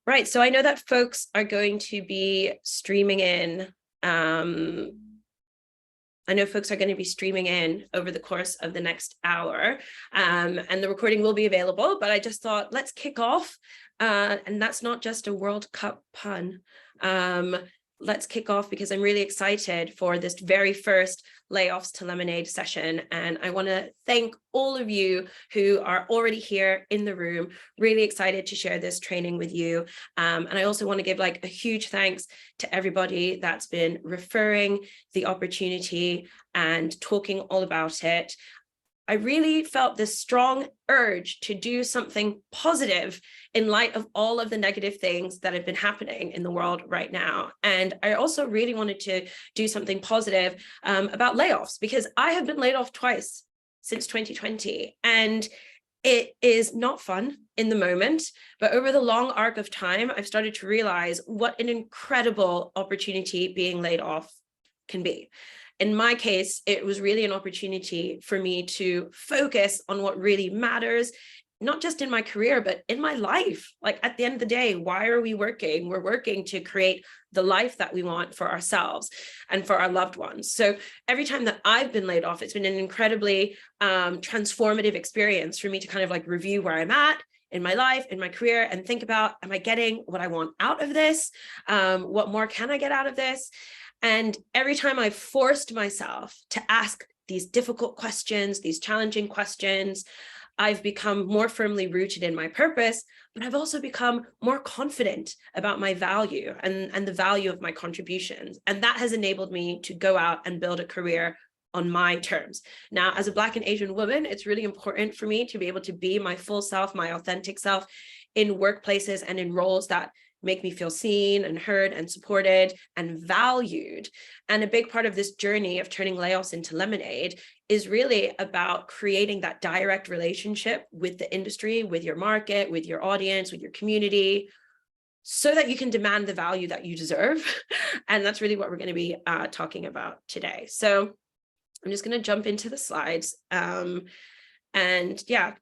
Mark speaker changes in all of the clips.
Speaker 1: Right. So I know that folks are going to be streaming in. I know folks are going to be streaming in over the course of the next hour, and the recording will be available, but I just thought, let's kick off. And that's not just a World Cup pun. Let's kick off because I'm really excited for this very first Layoffs to Lemonade session. And I want to thank all of you who are already here in the room, really excited to share this training with you. And I also want to give like a huge thanks to everybody that's been referring the opportunity and talking all about it. I really felt this strong urge to do something positive in light of all of the negative things that have been happening in the world right now. And I also really wanted to do something positive about layoffs, because I have been laid off twice since 2020. And it is not fun in the moment, but over the long arc of time, I've started to realize what an incredible opportunity being laid off can be. In my case, it was really an opportunity for me to focus on what really matters, not just in my career, but in my life. Like at the end of the day, why are we working? We're working to create the life that we want for ourselves and for our loved ones. So every time that I've been laid off, it's been an incredibly transformative experience for me to kind of like review where I'm at in my life, in my career, and think about, am I getting what I want out of this? What more can I get out of this? And every time I've forced myself to ask these difficult questions, these challenging questions, I've become more firmly rooted in my purpose, but I've also become more confident about my value and the value of my contributions. And that has enabled me to go out and build a career on my terms. Now, as a Black and Asian woman, it's really important for me to be able to be my full self, my authentic self in workplaces and in roles that make me feel seen and heard and supported and valued. And a big part of this journey of turning layoffs into lemonade is really about creating that direct relationship with the industry, with your market, with your audience, with your community, so that you can demand the value that you deserve. And that's really what we're going to be talking about today. So I'm just going to jump into the slides. And yeah,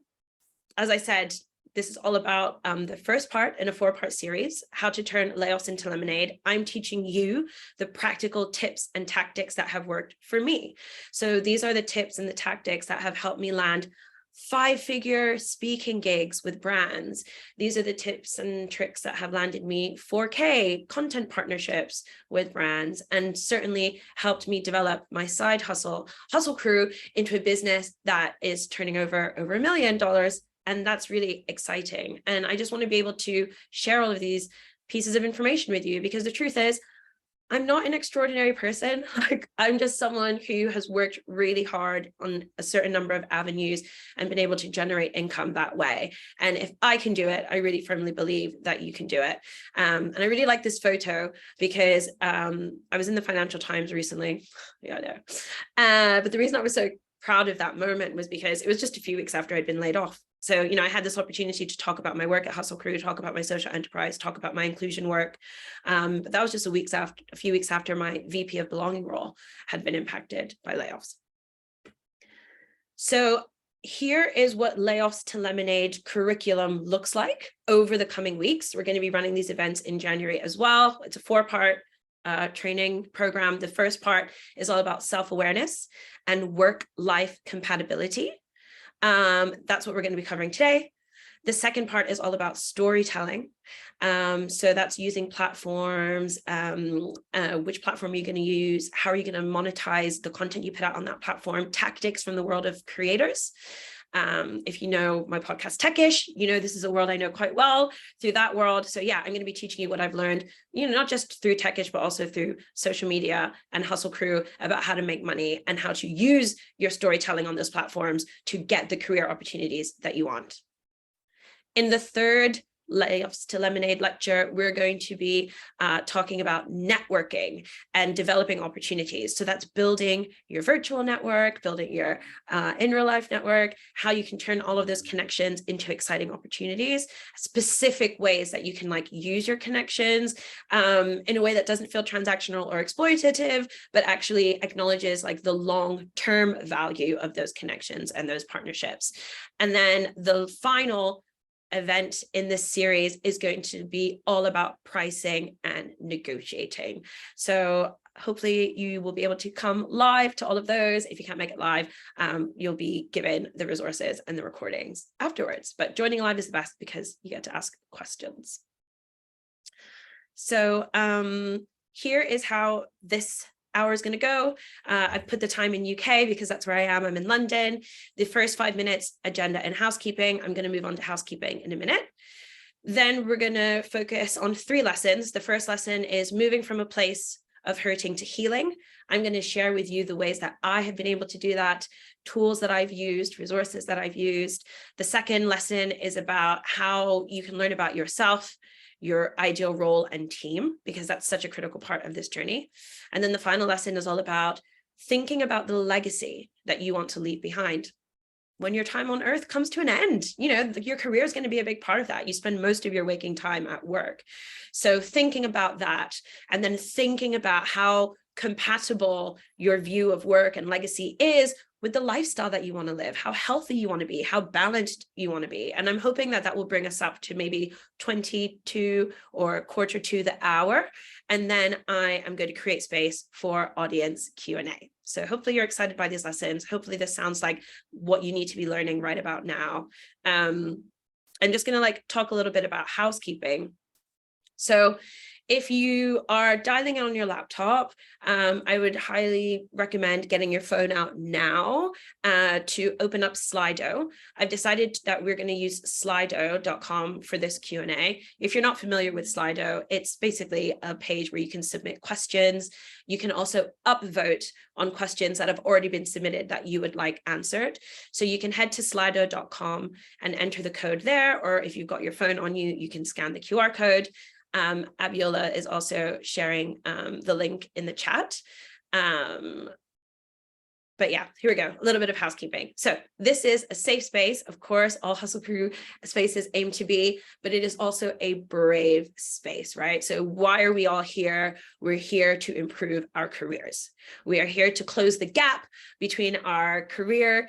Speaker 1: as I said, this is all about the first part in a 4-part series, how to turn layoffs into lemonade. I'm teaching you the practical tips and tactics that have worked for me. So these are the tips and the tactics that have helped me land 5-figure speaking gigs with brands. These are the tips and tricks that have landed me 4K content partnerships with brands, and certainly helped me develop my side hustle, Hustle Crew, into a business that is turning over $1 million. And that's really exciting. And I just want to be able to share all of these pieces of information with you, because the truth is, I'm not an extraordinary person. Like, I'm just someone who has worked really hard on a certain number of avenues and been able to generate income that way. And if I can do it, I really firmly believe that you can do it. And I really like this photo because I was in the Financial Times recently. Yeah, I know. But the reason I was so proud of that moment was because it was just a few weeks after I'd been laid off. So, I had this opportunity to talk about my work at Hustle Crew, talk about my social enterprise, talk about my inclusion work. But that was just a few weeks after my VP of Belonging role had been impacted by layoffs. So here is what Layoffs to Lemonade curriculum looks like over the coming weeks. We're going to be running these events in January as well. It's a 4-part training program. The first part is all about self-awareness and work-life compatibility. That's what we're going to be covering today. The second part is all about storytelling. So that's using platforms, which platform are you going to use? How are you going to monetize the content you put out on that platform? Tactics from the world of creators. If you know my podcast Techish, this is a world I know quite well through that world. So yeah, I'm going to be teaching you what I've learned, not just through Techish, but also through social media and Hustle Crew, about how to make money and how to use your storytelling on those platforms to get the career opportunities that you want. In the third Layoffs to Lemonade lecture, we're going to be talking about networking and developing opportunities. So that's building your virtual network, building your in real life network, how you can turn all of those connections into exciting opportunities, specific ways that you can use your connections in a way that doesn't feel transactional or exploitative, but actually acknowledges the long-term value of those connections and those partnerships. And then the final event in this series is going to be all about pricing and negotiating. So hopefully you will be able to come live to all of those. If you can't make it live, you'll be given the resources and the recordings afterwards. But joining live is the best because you get to ask questions. So here is how this hour is going to go. I've put the time in UK because that's where I am. I'm in London. The first 5 minutes, agenda and housekeeping. I'm going to move on to housekeeping in a minute. Then we're going to focus on 3 lessons. The first lesson is moving from a place of hurting to healing. I'm going to share with you the ways that I have been able to do that, tools that I've used, resources that I've used. The second lesson is about how you can learn about yourself, your ideal role and team, because that's such a critical part of this journey. And then the final lesson is all about thinking about the legacy that you want to leave behind. When your time on earth comes to an end, you know, your career is going to be a big part of that. You spend most of your waking time at work. So thinking about that, and then thinking about how compatible your view of work and legacy is with the lifestyle that you want to live, how healthy you want to be, how balanced you want to be. And I'm hoping that that will bring us up to maybe 22 or quarter to the hour. And then I am going to create space for audience Q&A. So hopefully you're excited by these lessons. Hopefully this sounds like what you need to be learning right about now. I'm just going to talk a little bit about housekeeping. So if you are dialing in on your laptop, I would highly recommend getting your phone out now to open up Slido. I've decided that we're going to use slido.com for this Q&A. If you're not familiar with Slido, it's basically a page where you can submit questions. You can also upvote on questions that have already been submitted that you would like answered. So you can head to slido.com and enter the code there, or if you've got your phone on you, you can scan the QR code. Abiola is also sharing the link in the chat. But yeah, here we go. A little bit of housekeeping. So this is a safe space. Of course, all Hustle Crew spaces aim to be, but it is also a brave space, right? So why are we all here? We're here to improve our careers. We are here to close the gap between our career,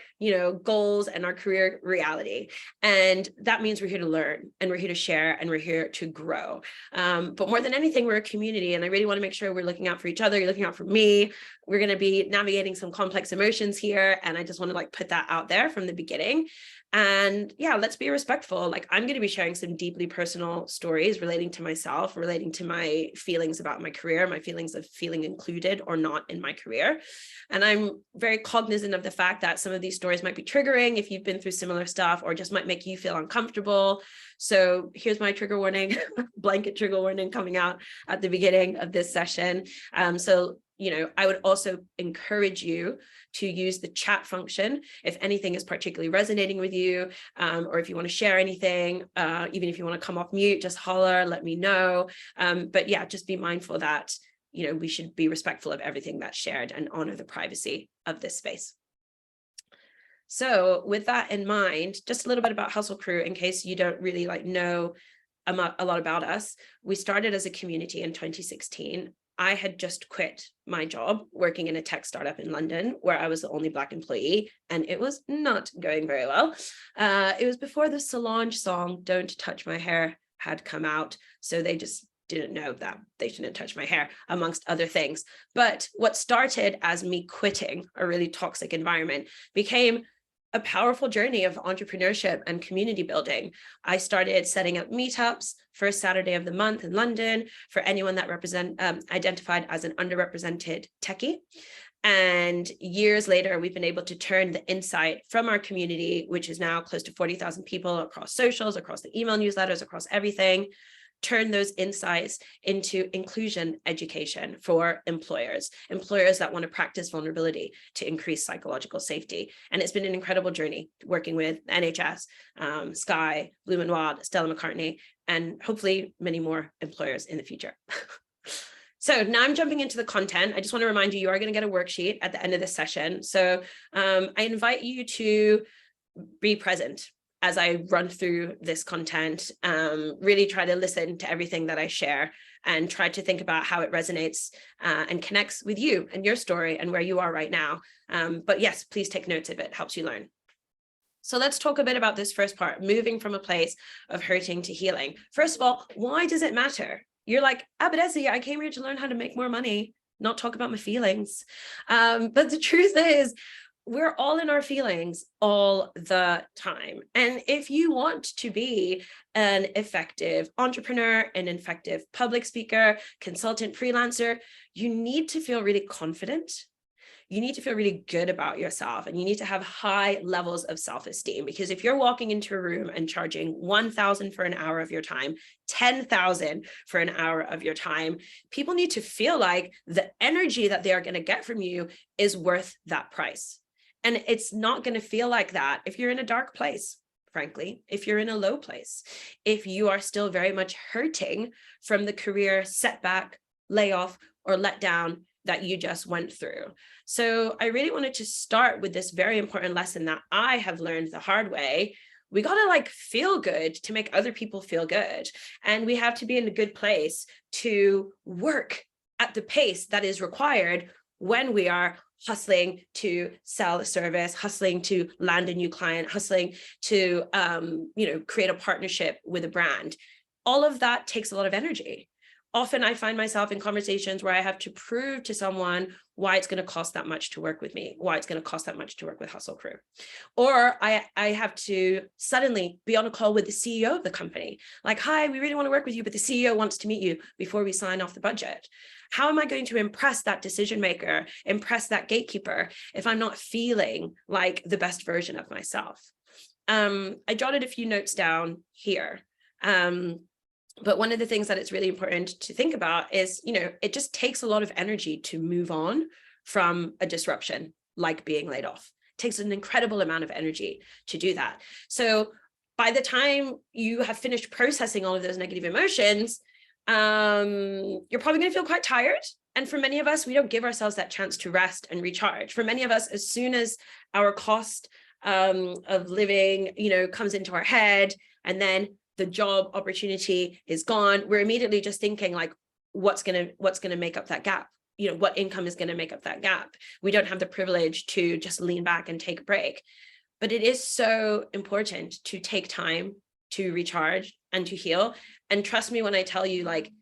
Speaker 1: goals and our career reality. And that means we're here to learn, and we're here to share, and we're here to grow. But more than anything, we're a community, and I really want to make sure we're looking out for each other. You're looking out for me. We're going to be navigating some complex emotions here, and I just want to put that out there from the beginning. And yeah, let's be respectful. I'm going to be sharing some deeply personal stories relating to myself, relating to my feelings about my career, my feelings of feeling included or not in my career. And I'm very cognizant of the fact that some of these stories might be triggering if you've been through similar stuff, or just might make you feel uncomfortable. So here's my trigger warning, blanket trigger warning coming out at the beginning of this session. I would also encourage you to use the chat function if anything is particularly resonating with you, or if you want to share anything, even if you want to come off mute, just holler, let me know. But yeah, just be mindful that, we should be respectful of everything that's shared and honor the privacy of this space. So with that in mind, just a little bit about Hustle Crew in case you don't really know a lot about us. We started as a community in 2016. I had just quit my job working in a tech startup in London where I was the only Black employee, and it was not going very well. It was before the Solange song, Don't Touch My Hair, had come out. So they just didn't know that they shouldn't touch my hair, amongst other things. But what started as me quitting a really toxic environment became a powerful journey of entrepreneurship and community building. I started setting up meetups first Saturday of the month in London for anyone that identified as an underrepresented techie. And years later, we've been able to turn the insight from our community, which is now close to 40,000 people across socials, across the email newsletters, across everything, turn those insights into inclusion education for employers that want to practice vulnerability to increase psychological safety. And it's been an incredible journey working with NHS, Sky, Blue and Wild, Stella McCartney, and hopefully many more employers in the future. So now I'm jumping into the content. I just want to remind you, you are going to get a worksheet at the end of this session. So I invite you to be present as I run through this content, really try to listen to everything that I share and try to think about how it resonates and connects with you and your story and where you are right now. But yes, please take notes if it helps you learn. So let's talk a bit about this first part, moving from a place of hurting to healing. First of all, why does it matter? You're like, but Ezzy, I came here to learn how to make more money, not talk about my feelings. But the truth is, we're all in our feelings all the time. And if you want to be an effective entrepreneur, an effective public speaker, consultant, freelancer, you need to feel really confident. You need to feel really good about yourself, and you need to have high levels of self-esteem, because if you're walking into a room and charging 1,000 for an hour of your time, 10,000 for an hour of your time, people need to feel like the energy that they are going to get from you is worth that price. And it's not going to feel like that if you're in a dark place. Frankly, if you're in a low place, if you are still very much hurting from the career setback, layoff, or letdown that you just went through. So I really wanted to start with this very important lesson that I have learned the hard way. We got to like feel good to make other people feel good. And we have to be in a good place to work at the pace that is required when we are hustling to sell a service, hustling to land a new client, hustling to create a partnership with a brand. All of that takes a lot of energy. Often I find myself in conversations where I have to prove to someone why it's going to cost that much to work with me, why it's going to cost that much to work with Hustle Crew. Or I have to suddenly be on a call with the CEO of the company. Like, hi, we really want to work with you, but the CEO wants to meet you before we sign off the budget. How am I going to impress that decision maker, impress that gatekeeper, if I'm not feeling like the best version of myself? I jotted a few notes down here. But one of the things that it's really important to think about is, it just takes a lot of energy to move on from a disruption, like being laid off. It takes an incredible amount of energy to do that. So by the time you have finished processing all of those negative emotions, you're probably going to feel quite tired. And for many of us, we don't give ourselves that chance to rest and recharge. For many of us, as soon as our cost of living, comes into our head, and then the job opportunity is gone, we're immediately just thinking like, what's gonna make up that gap? What income is going to make up that gap? We don't have the privilege to just lean back and take a break. But it is so important to take time to recharge and to heal. And trust me when I tell you, like,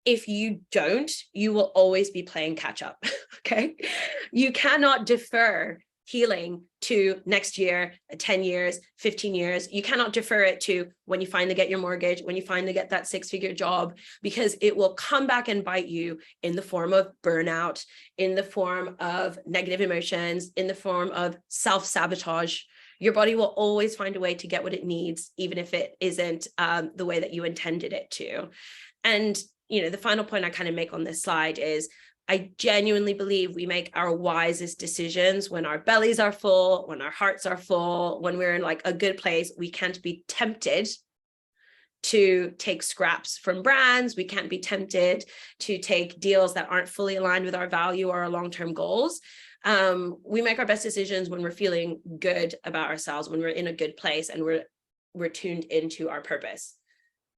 Speaker 1: if you don't, you will always be playing catch up. Okay. You cannot defer healing to next year, 10 years, 15 years. You cannot defer it to when you finally get your mortgage, when you finally get that 6-figure job, because it will come back and bite you in the form of burnout, in the form of negative emotions, in the form of self-sabotage. Your body will always find a way to get what it needs, even if it isn't the way that you intended it to. And the final point I kind of make on this slide is, I genuinely believe we make our wisest decisions when our bellies are full, when our hearts are full, when we're in like a good place. We can't be tempted to take scraps from brands. We can't be tempted to take deals that aren't fully aligned with our value or our long-term goals. We make our best decisions when we're feeling good about ourselves, when we're in a good place and we're tuned into our purpose.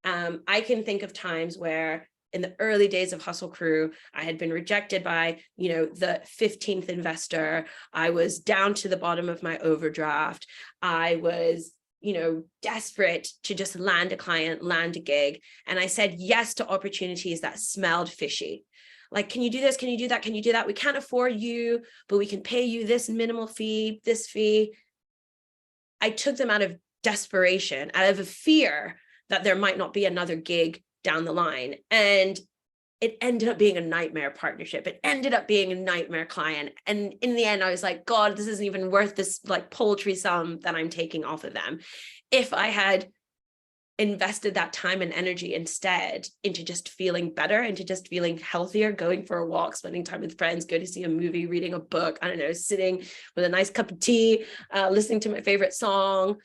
Speaker 1: I can think of times where in the early days of Hustle Crew, I had been rejected by, the 15th investor. I was down to the bottom of my overdraft. I was, desperate to just land a client, land a gig. And I said yes to opportunities that smelled fishy. Like, can you do this? Can you do that? Can you do that? We can't afford you, but we can pay you this minimal fee, this fee. I took them out of desperation, out of a fear that there might not be another gig down the line. And it ended up being a nightmare partnership. It ended up being a nightmare client. And in the end, I was like, God, this isn't even worth this like paltry sum that I'm taking off of them. If I had invested that time and energy instead into just feeling better, into just feeling healthier, going for a walk, spending time with friends, go to see a movie, reading a book, I don't know, sitting with a nice cup of tea, listening to my favorite song,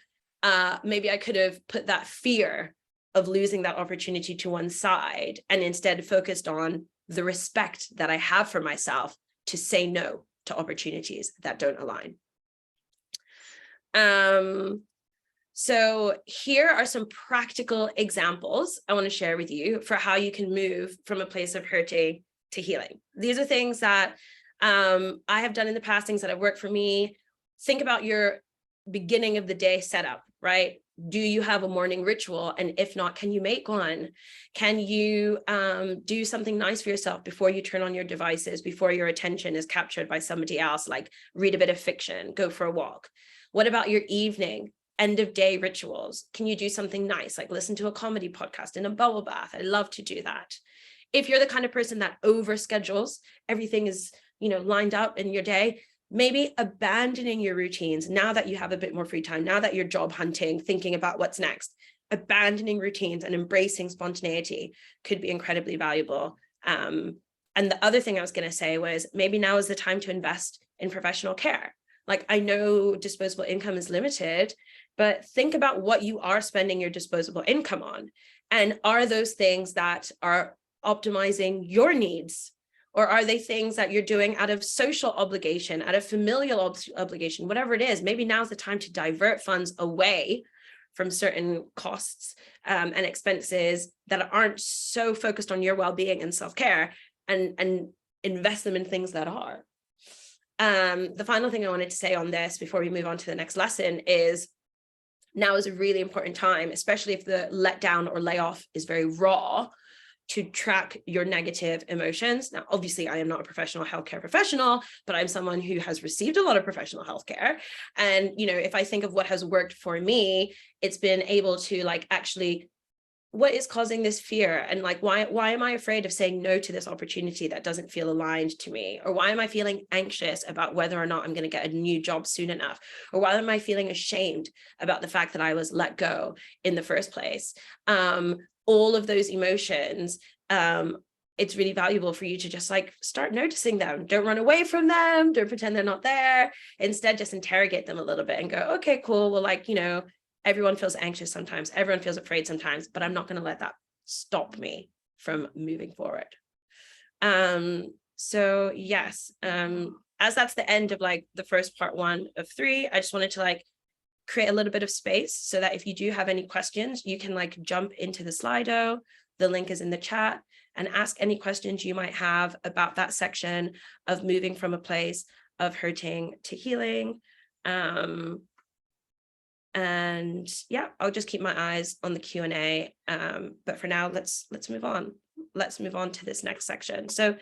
Speaker 1: maybe I could have put that fear of losing that opportunity to one side and instead focused on the respect that I have for myself to say no to opportunities that don't align. So here are some practical examples I want to share with you for how you can move from a place of hurting to healing. These are things that I have done in the past, things that have worked for me. Think about your beginning of the day setup, right? Do you have a morning ritual? And if not, can you make one? Can you do something nice for yourself before you turn on your devices, before your attention is captured by somebody else, like read a bit of fiction, go for a walk? What about your evening, end of day rituals? Can you do something nice, like listen to a comedy podcast in a bubble bath? I love to do that. If you're the kind of person that over schedules, everything is, lined up in your day, maybe abandoning your routines now that you have a bit more free time, now that you're job hunting, thinking about what's next, abandoning routines and embracing spontaneity could be incredibly valuable. And the other thing I was going to say was maybe now is the time to invest in professional care. Like, I know disposable income is limited, but think about what you are spending your disposable income on. And are those things that are optimizing your needs? Or are they things that you're doing out of social obligation, out of familial obligation, whatever it is? Maybe now's the time to divert funds away from certain costs and expenses that aren't so focused on your well-being and self-care, and invest them in things that are. The final thing I wanted to say on this before we move on to the next lesson is now is a really important time, especially if the letdown or layoff is very raw, to track your negative emotions. Now, obviously, I am not a professional healthcare professional, but I'm someone who has received a lot of professional healthcare. And, if I think of what has worked for me, it's been able to actually, what is causing this fear? And why am I afraid of saying no to this opportunity that doesn't feel aligned to me? Or why am I feeling anxious about whether or not I'm going to get a new job soon enough? Or why am I feeling ashamed about the fact that I was let go in the first place? All of those emotions, it's really valuable for you to just start noticing them. Don't run away from them. Don't pretend they're not there. Instead, just interrogate them a little bit and go, okay, cool. Well, everyone feels anxious sometimes. Everyone feels afraid sometimes, but I'm not going to let that stop me from moving forward. So yes, as that's the end of the first part 1 of 3, I just wanted to create a little bit of space so that if you do have any questions, you can jump into the Slido. The link is in the chat, and ask any questions you might have about that section of moving from a place of hurting to healing. And yeah, I'll just keep my eyes on the Q&A. But for now, let's move on. Let's move on to this next section. So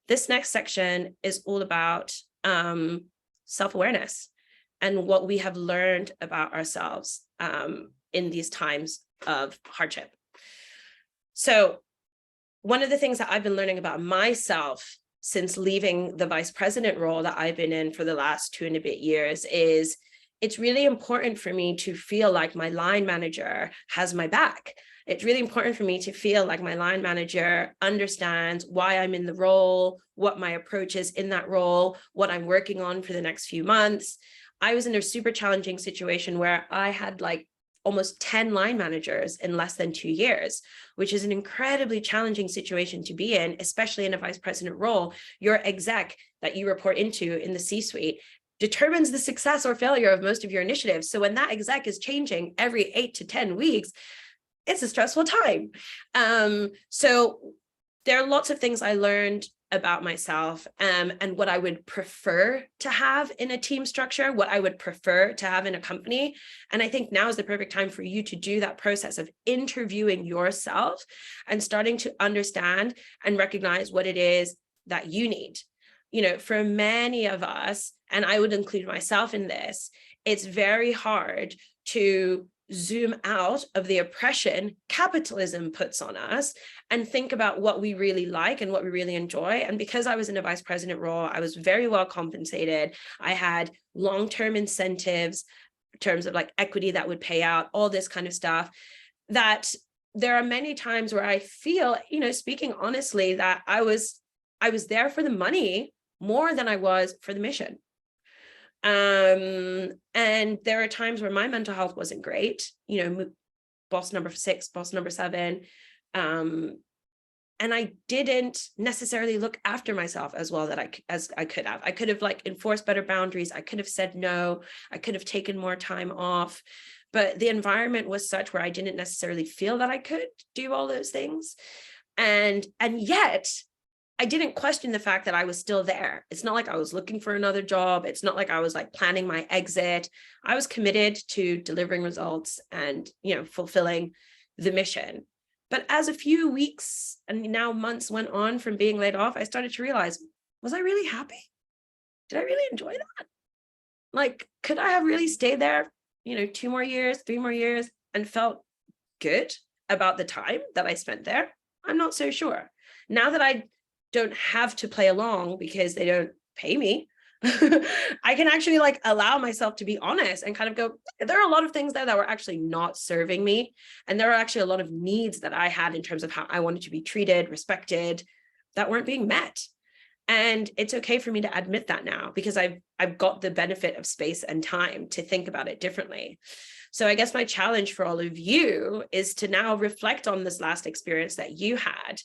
Speaker 1: this next section is all about self-awareness and what we have learned about ourselves in these times of hardship. So one of the things that I've been learning about myself since leaving the vice president role that I've been in for the last 2 and a bit years is it's really important for me to feel like my line manager has my back. It's really important for me to feel like my line manager understands why I'm in the role, what my approach is in that role, what I'm working on for the next few months. I was in a super challenging situation where I had almost 10 line managers in less than 2 years, which is an incredibly challenging situation to be in, especially in a vice president role. Your exec that you report into in the C-suite determines the success or failure of most of your initiatives. So when that exec is changing every 8 to 10 weeks, it's a stressful time. So there are lots of things I learned about myself and what I would prefer to have in a team structure, what I would prefer to have in a company. And I think now is the perfect time for you to do that process of interviewing yourself and starting to understand and recognize what it is that you need. For many of us, and I would include myself in this, it's very hard to zoom out of the oppression capitalism puts on us and think about what we really like and what we really enjoy. And because I was in a vice president role, I was very well compensated. I had long-term incentives in terms of equity that would pay out, all this kind of stuff, that there are many times where I feel, speaking honestly, that I was there for the money more than I was for the mission. And there are times where my mental health wasn't great, boss number 6, boss number 7. And I didn't necessarily look after myself as well as I could have. I could have enforced better boundaries. I could have said no. I could have taken more time off, but the environment was such where I didn't necessarily feel that I could do all those things. And yet I didn't question the fact that I was still there. It's not like I was looking for another job. It's not like I was like planning my exit. I was committed to delivering results and, fulfilling the mission. But as a few weeks and now months went on from being laid off, I started to realize, was I really happy? Did I really enjoy that? Like, could I have really stayed there, 2 more years, 3 more years, and felt good about the time that I spent there? I'm not so sure. Now that I don't have to play along because they don't pay me, I can actually like allow myself to be honest and kind of go, there are a lot of things there that were actually not serving me. And there are actually a lot of needs that I had in terms of how I wanted to be treated, respected, that weren't being met. And it's okay for me to admit that now, because I've got the benefit of space and time to think about it differently. So I guess my challenge for all of you is to now reflect on this last experience that you had.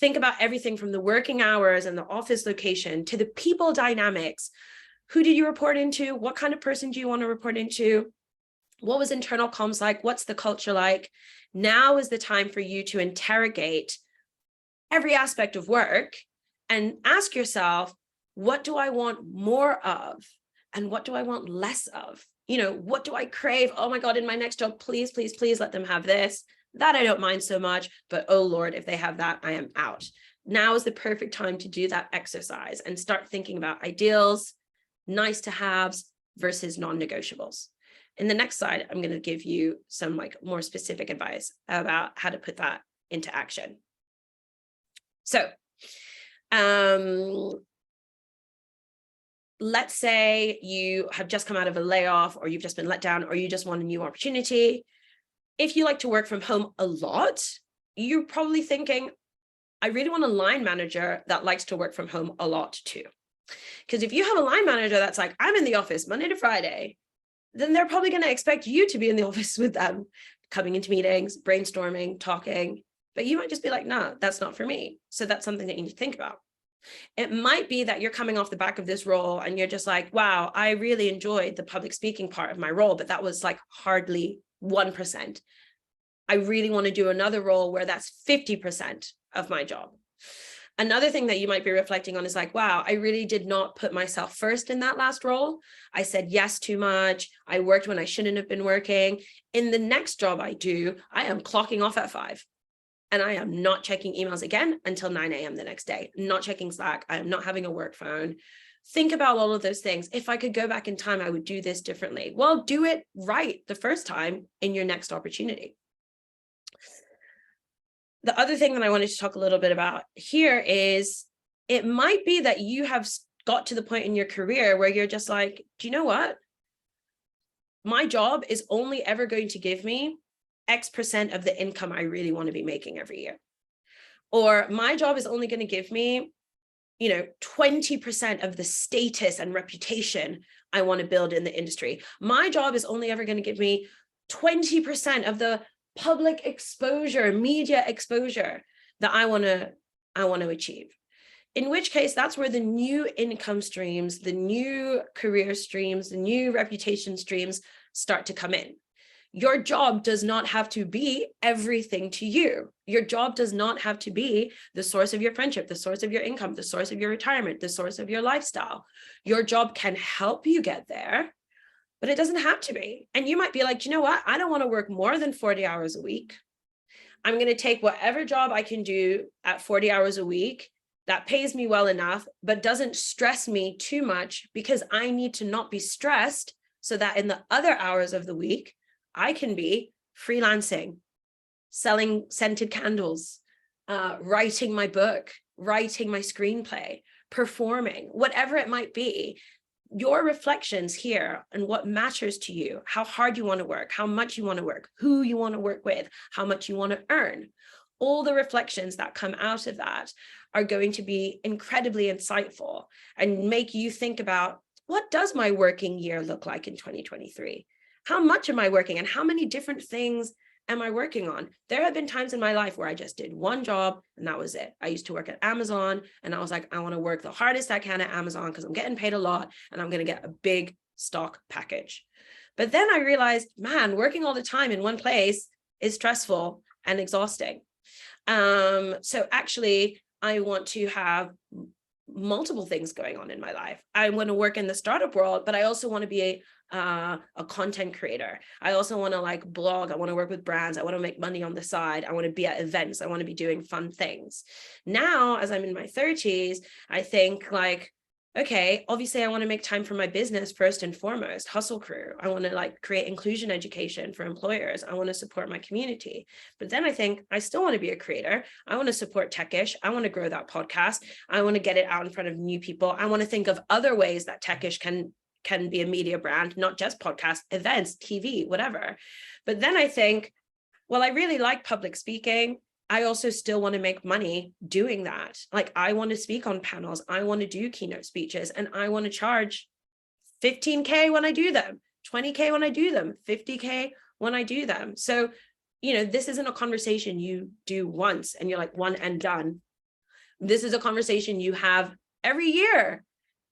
Speaker 1: Think about everything from the working hours and the office location to the people dynamics. Who did you report into? What kind of person do you want to report into? What was internal comms like? What's the culture like? Now is the time for you to interrogate every aspect of work and ask yourself, what do I want more of? And what do I want less of? What do I crave? Oh my God, in my next job, please, please, please let them have this. That I don't mind so much, but oh Lord, if they have that, I am out. Now is the perfect time to do that exercise and start thinking about ideals, nice to haves versus non-negotiables. In the next slide, I'm going to give you some like more specific advice about how to put that into action. So, let's say you have just come out of a layoff, or you've just been let down, or you just want a new opportunity. If you like to work from home a lot, you're probably thinking, I really want a line manager that likes to work from home a lot too. Because if you have a line manager that's like, I'm in the office Monday to Friday, then they're probably going to expect you to be in the office with them, coming into meetings, brainstorming, talking. But you might just be like, no, that's not for me. So that's something that you need to think about. It might be that you're coming off the back of this role and you're just like, wow, I really enjoyed the public speaking part of my role, but that was like hardly 1%. I really want to do another role where that's 50% of my job. Another thing that you might be reflecting on is like, wow, I really did not put myself first in that last role. I said yes too much. I worked when I shouldn't have been working. In the next job I do, I am clocking off at 5. And I am not checking emails again until 9 a.m. the next day. Not checking Slack. I am not having a work phone. Think about all of those things. If I could go back in time, I would do this differently. Well, do it right the first time in your next opportunity. The other thing that I wanted to talk a little bit about here is it might be that you have got to the point in your career where you're just like, do you know what? My job is only ever going to give me X% of the income I really want to be making every year. Or my job is only going to give me 20% of the status and reputation I want to build in the industry. My job is only ever going to give me 20% of the public exposure, media exposure that I want to achieve. In which case, that's where the new income streams, the new career streams, the new reputation streams start to come in. Your job does not have to be everything to you. Your job does not have to be the source of your friendship, the source of your income, the source of your retirement, the source of your lifestyle. Your job can help you get there, but it doesn't have to be. And you might be like, you know what? I don't want to work more than 40 hours a week. I'm going to take whatever job I can do at 40 hours a week that pays me well enough, but doesn't stress me too much, because I need to not be stressed so that in the other hours of the week, I can be freelancing, selling scented candles, writing my book, writing my screenplay, performing, whatever it might be. Your reflections here and what matters to you, how hard you want to work, how much you want to work, who you want to work with, how much you want to earn. All the reflections that come out of that are going to be incredibly insightful and make you think about, what does my working year look like in 2023? How much am I working and how many different things am I working on? There have been times in my life where I just did one job and that was it. I used to work at Amazon and I was like, I want to work the hardest I can at Amazon because I'm getting paid a lot and I'm going to get a big stock package. But then I realized, man, working all the time in one place is stressful and exhausting. So actually, I want to have multiple things going on in my life. I want to work in the startup world, but I also want to be a content creator. I also want to like blog. I want to work with brands. I want to make money on the side. I want to be at events. I want to be doing fun things. Now, as I'm in my 30s, I think like, okay, obviously I want to make time for my business first and foremost, Hustle Crew. I want to like create inclusion education for employers. I want to support my community. But then I think I still want to be a creator. I want to support Techish. I want to grow that podcast. I want to get it out in front of new people. I want to think of other ways that Techish can be a media brand, not just podcast, events, TV, whatever. But then I think, well, I really like public speaking. I also still want to make money doing that. Like I want to speak on panels. I want to do keynote speeches, and I want to charge 15K when I do them, 20K when I do them, 50K when I do them. So, this isn't a conversation you do once and you're like one and done. This is a conversation you have every year,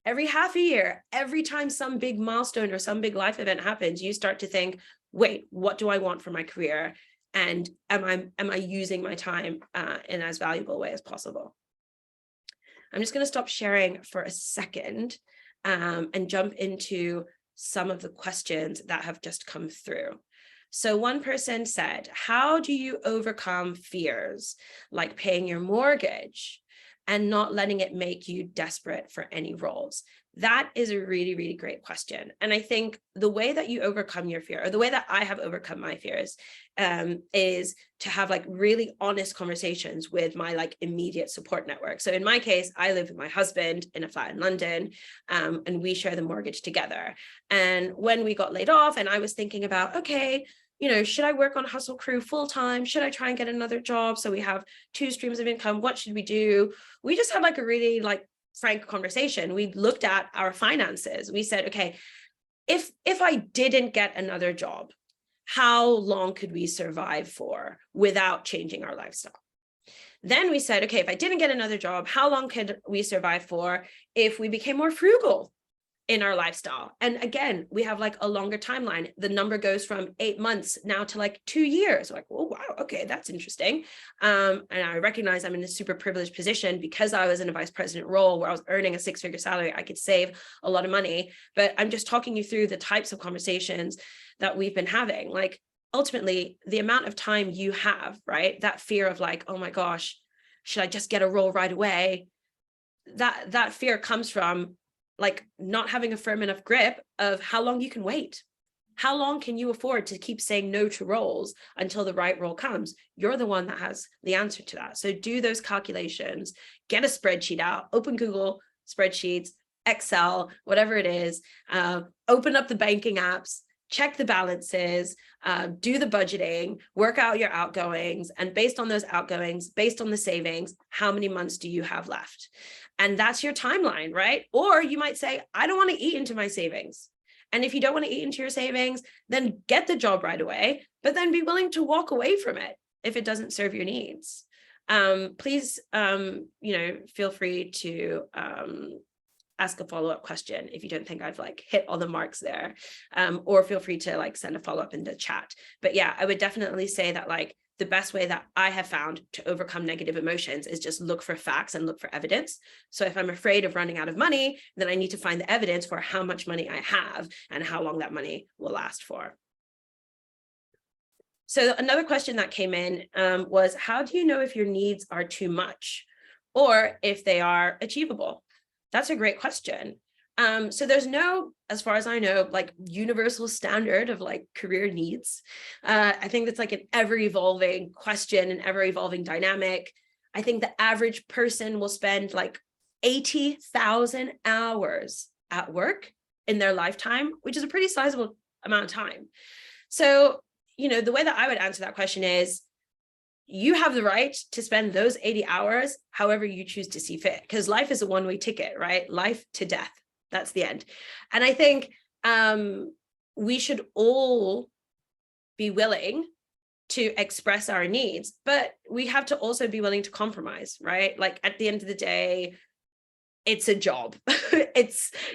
Speaker 1: every half a year, every time some big milestone or some big life event happens, you start to think, wait, what do I want for my career? And am I using my time in as valuable a way as possible? I'm just going to stop sharing for a second and jump into some of the questions that have just come through. So one person said, how do you overcome fears like paying your mortgage and not letting it make you desperate for any roles? That is a really, really great question. And I think the way that you overcome your fear, or the way that I have overcome my fears, is to have like really honest conversations with my like immediate support network. So in my case, I live with my husband in a flat in London, and we share the mortgage together. And when we got laid off and I was thinking about, okay, should I work on Hustle Crew full time? Should I try and get another job so we have two streams of income? What should we do? We just had like a really like frank conversation. We looked at our finances. We said, okay, if I didn't get another job, how long could we survive for without changing our lifestyle? Then we said, okay, if I didn't get another job, how long could we survive for if we became more frugal in our lifestyle? And again, we have like a longer timeline. The number goes from 8 months now to like 2 years. Like, oh, wow, okay, that's interesting. And I recognize I'm in a super privileged position because I was in a vice president role where I was earning a 6-figure salary. I could save a lot of money, but I'm just talking you through the types of conversations that we've been having. Like ultimately the amount of time you have, right? That fear of like, oh my gosh, should I just get a role right away? That fear comes from like not having a firm enough grip of how long you can wait. How long can you afford to keep saying no to roles until the right role comes? You're the one that has the answer to that. So do those calculations, get a spreadsheet out, open Google spreadsheets, Excel, whatever it is, open up the banking apps, check the balances, do the budgeting, work out your outgoings, and based on those outgoings, based on the savings, how many months do you have left? And that's your timeline, right? Or you might say, I don't want to eat into my savings. And if you don't want to eat into your savings, then get the job right away, but then be willing to walk away from it if it doesn't serve your needs. Please, feel free to ask a follow-up question if you don't think I've like hit all the marks there, or feel free to like send a follow-up in the chat. But yeah, I would definitely say that like the best way that I have found to overcome negative emotions is just look for facts and look for evidence. So if I'm afraid of running out of money, then I need to find the evidence for how much money I have and how long that money will last for. So another question that came in was, how do you know if your needs are too much or if they are achievable? That's a great question. So there's no, as far as I know, like universal standard of like career needs. I think that's like an ever evolving question, an ever evolving dynamic. I think the average person will spend like 80,000 hours at work in their lifetime, which is a pretty sizable amount of time. So, the way that I would answer that question is, you have the right to spend those 80 hours however you choose to see fit, because life is a one-way ticket, right? Life to death. That's the end. And I think we should all be willing to express our needs, but we have to also be willing to compromise, right? Like at the end of the day, it's a job.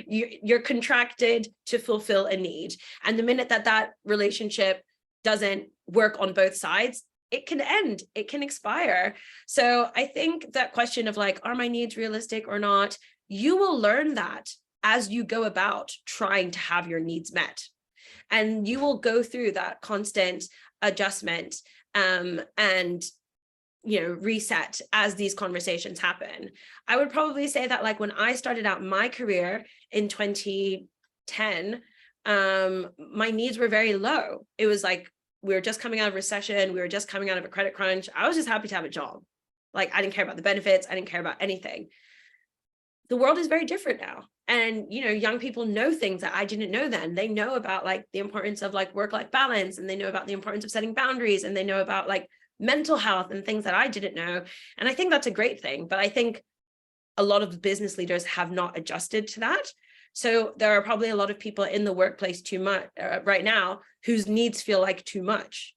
Speaker 1: You're contracted to fulfill a need. And the minute that relationship doesn't work on both sides, it can end, it can expire. So I think that question of like, are my needs realistic or not? You will learn that as you go about trying to have your needs met. And you will go through that constant adjustment and reset as these conversations happen. I would probably say that like when I started out my career in 2010, my needs were very low. It was like, we were just coming out of recession. We were just coming out of a credit crunch. I was just happy to have a job. Like, I didn't care about the benefits. I didn't care about anything. The world is very different now. And, young people know things that I didn't know then. They know about like the importance of like work-life balance, and they know about the importance of setting boundaries, and they know about like mental health and things that I didn't know. And I think that's a great thing. But I think a lot of business leaders have not adjusted to that. So there are probably a lot of people in the workplace too much right now whose needs feel like too much.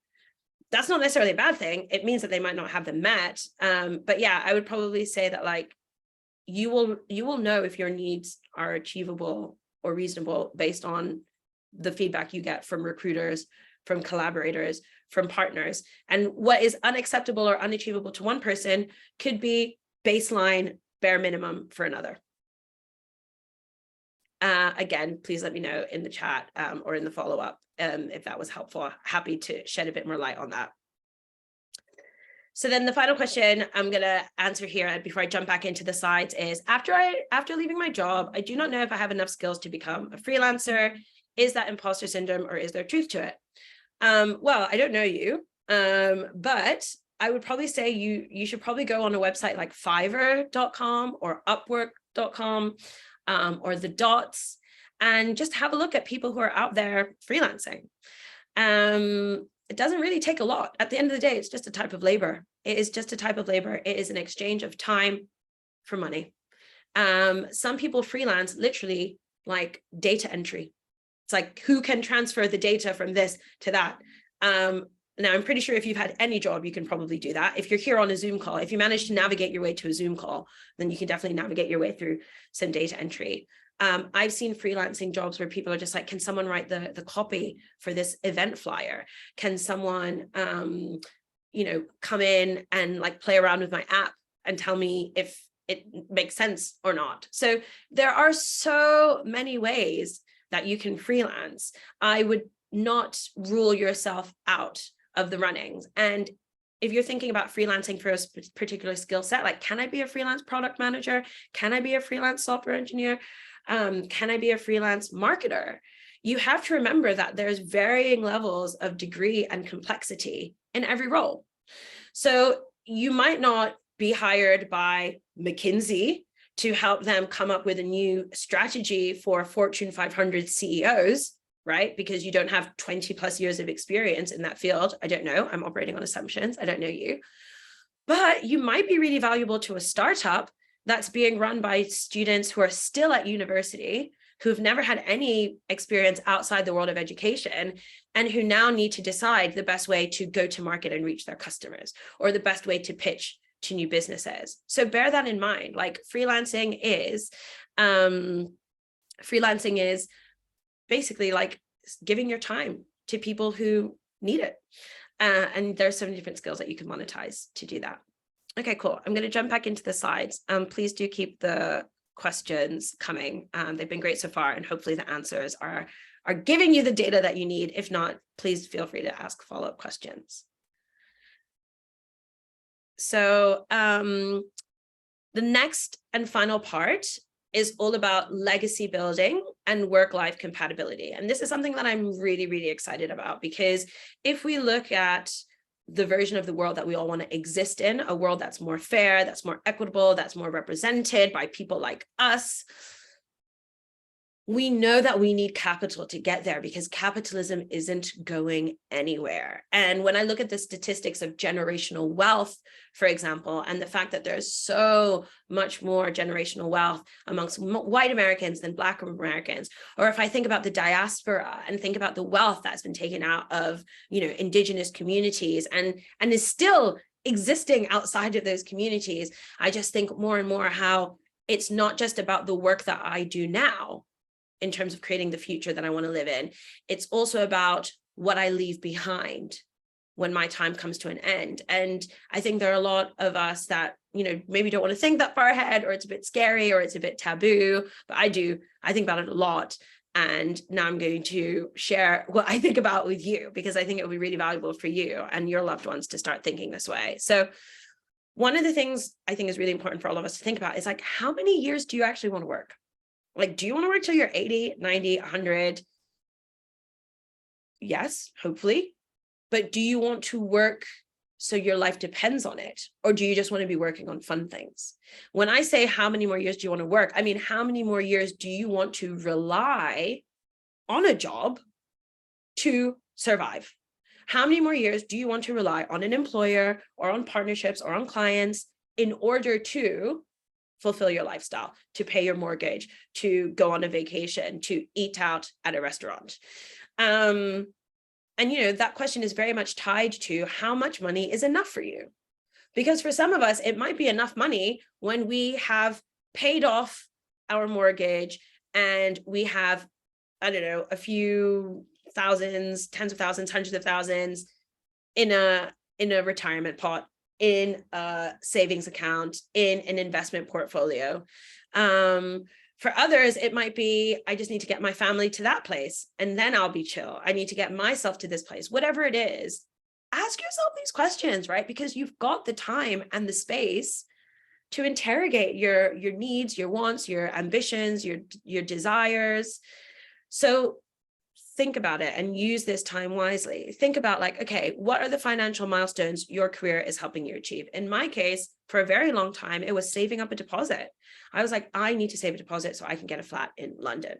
Speaker 1: That's not necessarily a bad thing. It means that they might not have them met. But yeah, I would probably say that like you will know if your needs are achievable or reasonable based on the feedback you get from recruiters, from collaborators, from partners. And what is unacceptable or unachievable to one person could be baseline bare minimum for another. Again, please let me know in the chat or in the follow-up if that was helpful. Happy to shed a bit more light on that. So then the final question I'm going to answer here before I jump back into the slides is, after leaving my job, I do not know if I have enough skills to become a freelancer. Is that imposter syndrome, or is there truth to it? Well, I don't know you, but I would probably say you should probably go on a website like Fiverr.com or Upwork.com or The Dots, and just have a look at people who are out there freelancing. It doesn't really take a lot. At the end of the day, it's just a type of labor. It is just a type of labor. It is an exchange of time for money. Some people freelance literally like data entry. It's like, who can transfer the data from this to that? Now, I'm pretty sure if you've had any job, you can probably do that. If you're here on a Zoom call, if you manage to navigate your way to a Zoom call, then you can definitely navigate your way through some data entry. I've seen freelancing jobs where people are just like, can someone write the copy for this event flyer? Can someone, come in and like play around with my app and tell me if it makes sense or not? So there are so many ways that you can freelance. I would not rule yourself out of the runnings. And if you're thinking about freelancing for a particular skill set, like, can I be a freelance product manager? Can I be a freelance software engineer? Can I be a freelance marketer? You have to remember that there's varying levels of degree and complexity in every role. So you might not be hired by McKinsey to help them come up with a new strategy for Fortune 500 CEOs, right? Because you don't have 20 plus years of experience in that field. I don't know. I'm operating on assumptions. I don't know you. But you might be really valuable to a startup that's being run by students who are still at university, who've never had any experience outside the world of education, and who now need to decide the best way to go to market and reach their customers, or the best way to pitch to new businesses. So bear that in mind. Like, freelancing is basically like giving your time to people who need it. And there's so many different skills that you can monetize to do that. Okay, cool. I'm going to jump back into the slides. Please do keep the questions coming. They've been great so far, and hopefully the answers are giving you the data that you need. If not, please feel free to ask follow-up questions. So the next and final part is all about legacy building and work-life compatibility. And this is something that I'm really, really excited about, because if we look at the version of the world that we all want to exist in, a world that's more fair, that's more equitable, that's more represented by people like us, we know that we need capital to get there, because capitalism isn't going anywhere. And when I look at the statistics of generational wealth, for example, and the fact that there's so much more generational wealth amongst white Americans than Black Americans, or if I think about the diaspora and think about the wealth that's been taken out of, indigenous communities and is still existing outside of those communities, I just think more and more how it's not just about the work that I do now in terms of creating the future that I want to live in. It's also about what I leave behind when my time comes to an end. And I think there are a lot of us that, maybe don't want to think that far ahead, or it's a bit scary, or it's a bit taboo, but I do. I think about it a lot. And now I'm going to share what I think about with you, because I think it will be really valuable for you and your loved ones to start thinking this way. So one of the things I think is really important for all of us to think about is like, how many years do you actually want to work? Like, do you want to work till you're 80, 90, 100? Yes, hopefully. But do you want to work so your life depends on it? Or do you just want to be working on fun things? When I say how many more years do you want to work, I mean, how many more years do you want to rely on a job to survive? How many more years do you want to rely on an employer or on partnerships or on clients in order to fulfill your lifestyle, to pay your mortgage, to go on a vacation, to eat out at a restaurant? And, that question is very much tied to how much money is enough for you. Because for some of us, it might be enough money when we have paid off our mortgage and we have, I don't know, a few thousands, tens of thousands, hundreds of thousands in a retirement pot, in a savings account, in an investment portfolio. For others, it might be, I just need to get my family to that place and then I'll be chill. I need to get myself to this place, whatever it is. Ask yourself these questions, right? Because you've got the time and the space to interrogate your needs, your wants, your ambitions, your desires. So think about it and use this time wisely. Think about like, okay, what are the financial milestones your career is helping you achieve? In my case, for a very long time, it was saving up a deposit. I was like, I need to save a deposit so I can get a flat in London.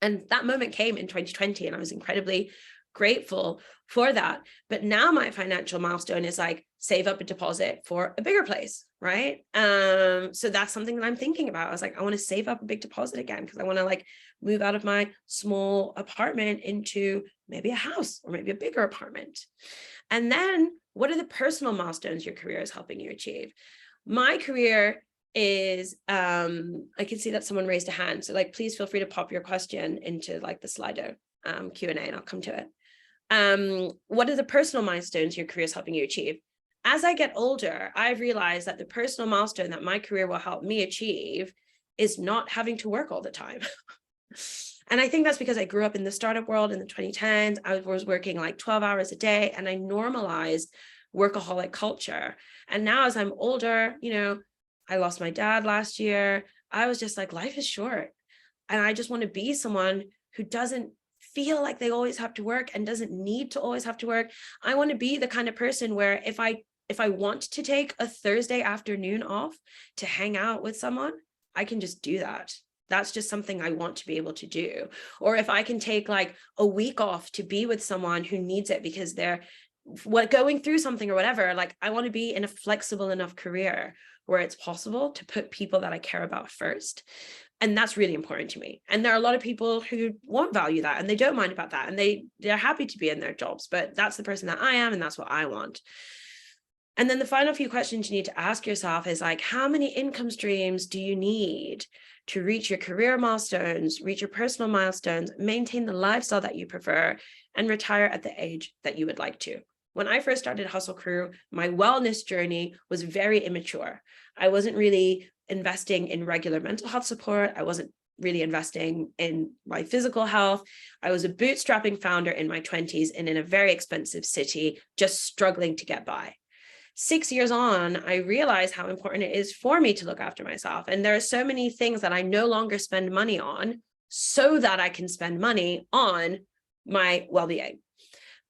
Speaker 1: And that moment came in 2020, and I was incredibly grateful for that. But now my financial milestone is like save up a deposit for a bigger place, right? So that's something that I'm thinking about. I was like, I want to save up a big deposit again, because I want to like move out of my small apartment into maybe a house or maybe a bigger apartment. And then what are the personal milestones your career is helping you achieve? My career is, I can see that someone raised a hand. So like, please feel free to pop your question into like the Slido Q&A and I'll come to it. What are the personal milestones your career is helping you achieve? As I get older, I've realized that the personal milestone that my career will help me achieve is not having to work all the time. And I think that's because I grew up in the startup world in the 2010s. I was working like 12 hours a day, and I normalized workaholic culture. And now as I'm older, I lost my dad last year. I was just like, life is short. And I just want to be someone who doesn't feel like they always have to work and doesn't need to always have to work. I want to be the kind of person where if I want to take a Thursday afternoon off to hang out with someone, I can just do that. That's just something I want to be able to do. Or if I can take like a week off to be with someone who needs it because they're going through something or whatever, like I want to be in a flexible enough career where it's possible to put people that I care about first. And that's really important to me. And there are a lot of people who won't value that and they don't mind about that. And they're happy to be in their jobs, but that's the person that I am. And that's what I want. And then the final few questions you need to ask yourself is like, how many income streams do you need to reach your career milestones, reach your personal milestones, maintain the lifestyle that you prefer, and retire at the age that you would like to? When I first started Hustle Crew, my wellness journey was very immature. I wasn't really investing in regular mental health support. I wasn't really investing in my physical health. I was a bootstrapping founder in my 20s and in a very expensive city, just struggling to get by. 6 years on, I realized how important it is for me to look after myself. And there are so many things that I no longer spend money on so that I can spend money on my well-being.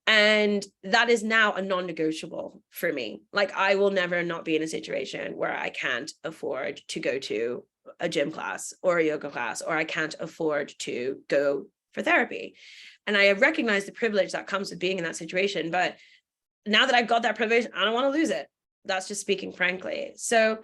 Speaker 1: And that is now a non-negotiable for me. Like I will never not be in a situation where I can't afford to go to a gym class or a yoga class, or I can't afford to go for therapy. And I recognize the privilege that comes with being in that situation. But now that I've got that privilege, I don't want to lose it. That's just speaking frankly. So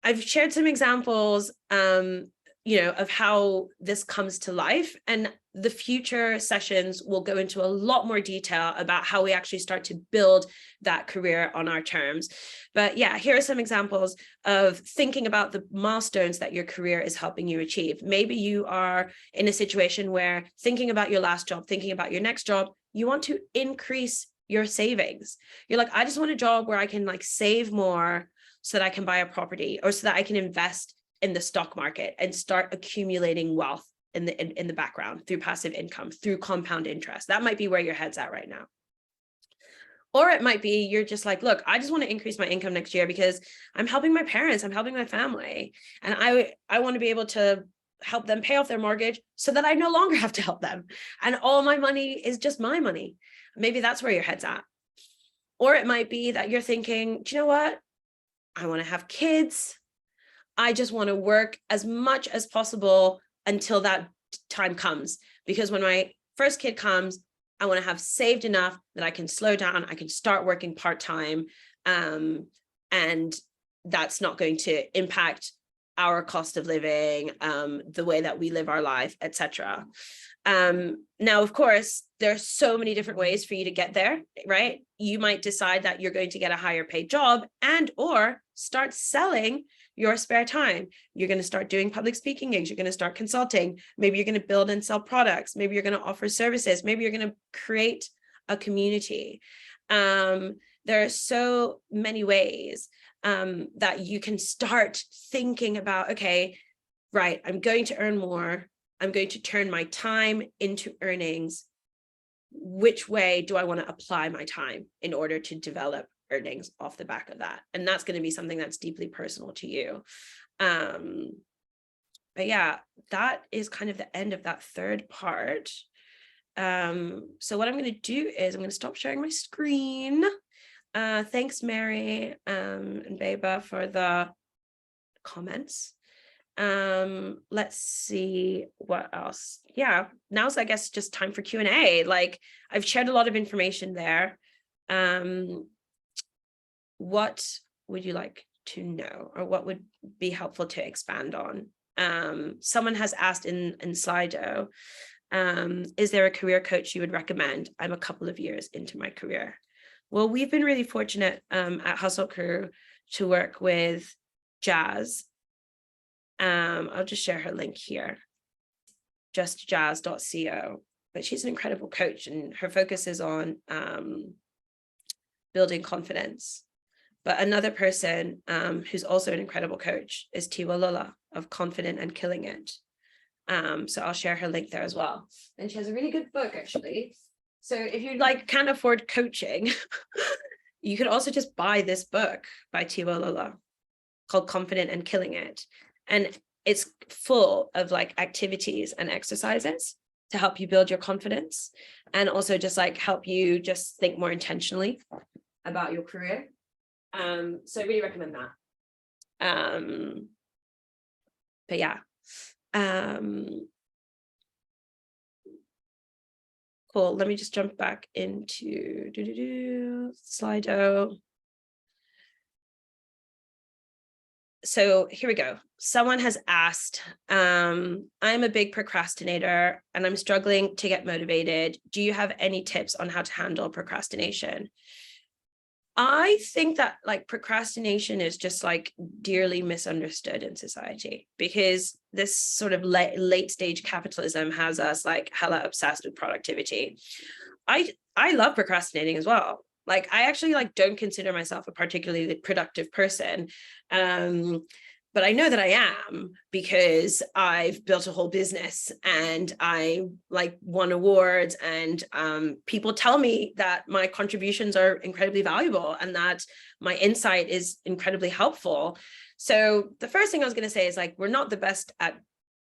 Speaker 1: I've shared some examples, of how this comes to life, and the future sessions will go into a lot more detail about how we actually start to build that career on our terms. But yeah, here are some examples of thinking about the milestones that your career is helping you achieve. Maybe you are in a situation where thinking about your last job, thinking about your next job, you want to increase your savings. You're like, I just want a job where I can like save more so that I can buy a property, or so that I can invest in the stock market and start accumulating wealth in the background through passive income, through compound interest. That might be where your head's at right now. Or it might be you're just like, look, I just want to increase my income next year because I'm helping my parents, I'm helping my family, and I want to be able to help them pay off their mortgage so that I no longer have to help them, and all my money is just my money. Maybe that's where your head's at. Or it might be that you're thinking, do you know what? I want to have kids. I just want to work as much as possible until that time comes, because when my first kid comes, I want to have saved enough that I can slow down, I can start working part-time, and that's not going to impact our cost of living, the way that we live our life, etc. Now, of course, there's so many different ways for you to get there, right? You might decide that you're going to get a higher paid job and or start selling your spare time. You're going to start doing public speaking gigs. You're going to start consulting. Maybe you're going to build and sell products. Maybe you're going to offer services. Maybe you're going to create a community. There are so many ways that you can start thinking about, okay, right, I'm going to earn more. I'm going to turn my time into earnings. Which way do I want to apply my time in order to develop earnings off the back of that? And that's going to be something that's deeply personal to you. But yeah, that is kind of the end of that third part. So what I'm going to do is I'm going to stop sharing my screen. Thanks, Mary and Beba, for the comments. Let's see what else. Yeah, now's, I guess, just time for Q&A. Like, I've shared a lot of information there. What would you like to know, or what would be helpful to expand on? Someone has asked in Slido, is there a career coach you would recommend? I'm a couple of years into my career. Well, we've been really fortunate at Hustle Crew to work with Jazz. I'll just share her link here, justjazz.co. But she's an incredible coach, and her focus is on building confidence. But another person who's also an incredible coach is Tiwa Lola of Confident and Killing It. So I'll share her link there as well. And she has a really good book, actually. So if you can't afford coaching, you could also just buy this book by Tiwa Lola called Confident and Killing It. And it's full of activities and exercises to help you build your confidence, and also just help you just think more intentionally about your career. So I really recommend that. But yeah. Cool. Let me just jump back into Slido. So here we go. Someone has asked, I'm a big procrastinator and I'm struggling to get motivated. Do you have any tips on how to handle procrastination? I think that procrastination is just dearly misunderstood in society, because this sort of late stage capitalism has us hella obsessed with productivity. I love procrastinating as well. I actually don't consider myself a particularly productive person. But I know that I am, because I've built a whole business and I won awards, and people tell me that my contributions are incredibly valuable and that my insight is incredibly helpful. So the first thing I was going to say is we're not the best at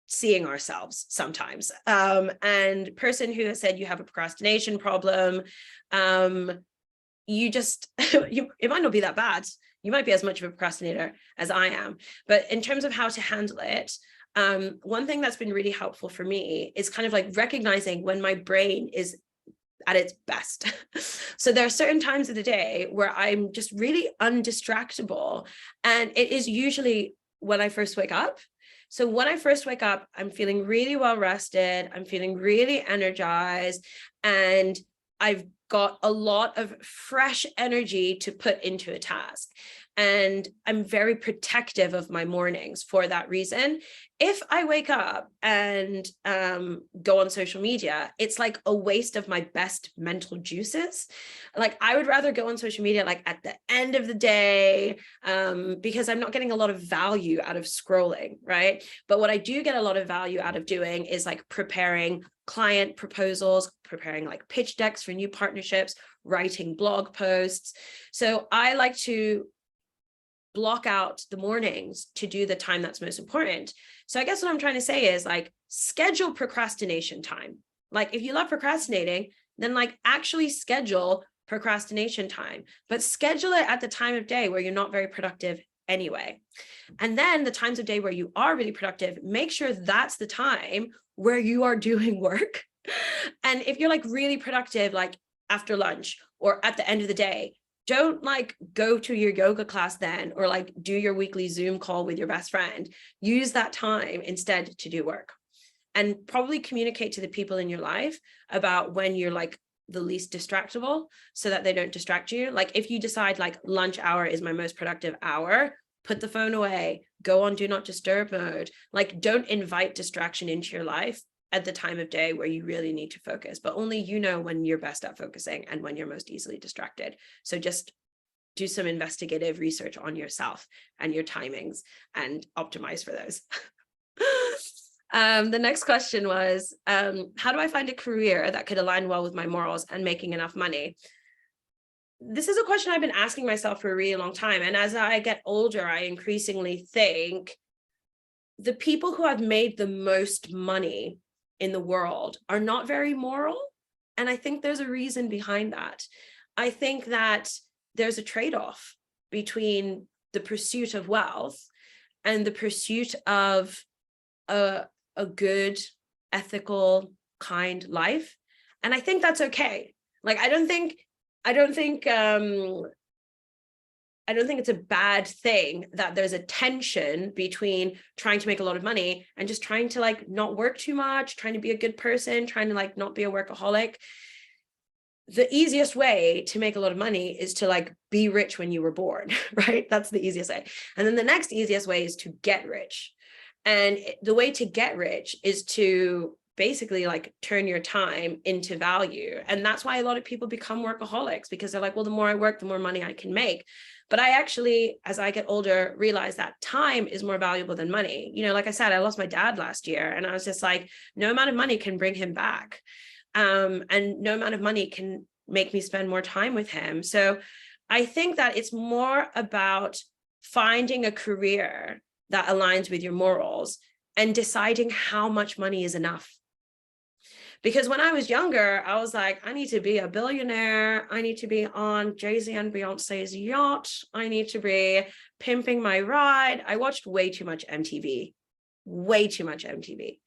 Speaker 1: seeing ourselves sometimes. And person who has said you have a procrastination problem, you just, it might not be that bad. You might be as much of a procrastinator as I am. But in terms of how to handle it, one thing that's been really helpful for me is kind of recognizing when my brain is at its best. So there are certain times of the day where I'm just really undistractable. And it is usually when I first wake up. So when I first wake up, I'm feeling really well rested. I'm feeling really energized. And I've got a lot of fresh energy to put into a task. And I'm very protective of my mornings for that reason. If I wake up and go on social media, it's like a waste of my best mental juices. Like I would rather go on social media like at the end of the day, because I'm not getting a lot of value out of scrolling, right? But what I do get a lot of value out of doing is like preparing client proposals, preparing like pitch decks for new partnerships, writing blog posts. So I like to block out the mornings to do the time that's most important. So I guess what I'm trying to say is like schedule procrastination time. Like if you love procrastinating, then like actually schedule procrastination time, but schedule it at the time of day where you're not very productive anyway. And then the times of day where you are really productive, make sure that's the time where you are doing work. And if you're like really productive, like after lunch or at the end of the day, don't like go to your yoga class then, or like do your weekly Zoom call with your best friend. Use that time instead to do work, and probably communicate to the people in your life about when you're like the least distractible so that they don't distract you. Like if you decide like lunch hour is my most productive hour, put the phone away, go on do not disturb mode. Like don't invite distraction into your life at the time of day where you really need to focus, but only you know when you're best at focusing and when you're most easily distracted. So just do some investigative research on yourself and your timings and optimize for those. The next question was, how do I find a career that could align well with my morals and making enough money? This is a question I've been asking myself for a really long time. And as I get older, I increasingly think the people who have made the most money in the world are not very moral. And I think there's a reason behind that. I think that there's a trade-off between the pursuit of wealth and the pursuit of a good, ethical, kind life. And I think that's okay. Like, I don't think it's a bad thing that there's a tension between trying to make a lot of money and just trying to like not work too much, trying to be a good person, trying to like not be a workaholic. The easiest way to make a lot of money is to like be rich when you were born, right? That's the easiest way. And then the next easiest way is to get rich. And the way to get rich is to basically like turn your time into value. And that's why a lot of people become workaholics, because they're like, well, the more I work, the more money I can make. But I actually, as I get older, realize that time is more valuable than money. You know, like I said, I lost my dad last year, and I was just like, no amount of money can bring him back. And no amount of money can make me spend more time with him. So I think that it's more about finding a career that aligns with your morals and deciding how much money is enough. Because when I was younger, I was like, I need to be a billionaire. I need to be on Jay-Z and Beyonce's yacht. I need to be pimping my ride. I watched way too much MTV, way too much MTV.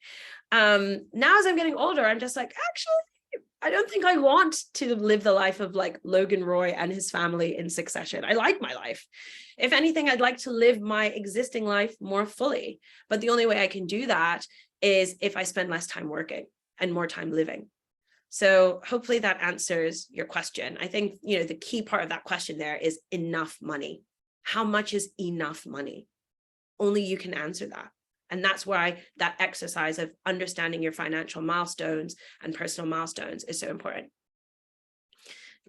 Speaker 1: Now, as I'm getting older, I'm just like, actually, I don't think I want to live the life of like Logan Roy and his family in succession. I like my life. If anything, I'd like to live my existing life more fully. But the only way I can do that is if I spend less time working and more time living. So hopefully that answers your question. I think, you know, the key part of that question there is enough money. How much is enough money? Only you can answer that. And that's why that exercise of understanding your financial milestones and personal milestones is so important.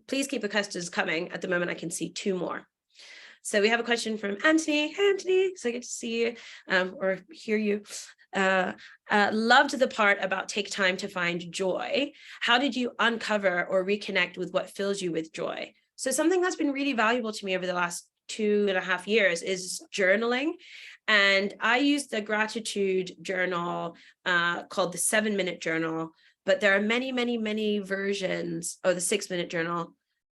Speaker 1: Please keep the questions coming. At the moment, I can see 2 more. So we have a question from Anthony. Hey, Anthony, so I get to see you or hear you. Loved the part about take time to find joy. How did you uncover or reconnect with what fills you with joy? So something that's been really valuable to me over the last 2.5 years is journaling. And I use the gratitude journal called the 7-minute journal, but there are many, many, many versions of the 6-minute journal,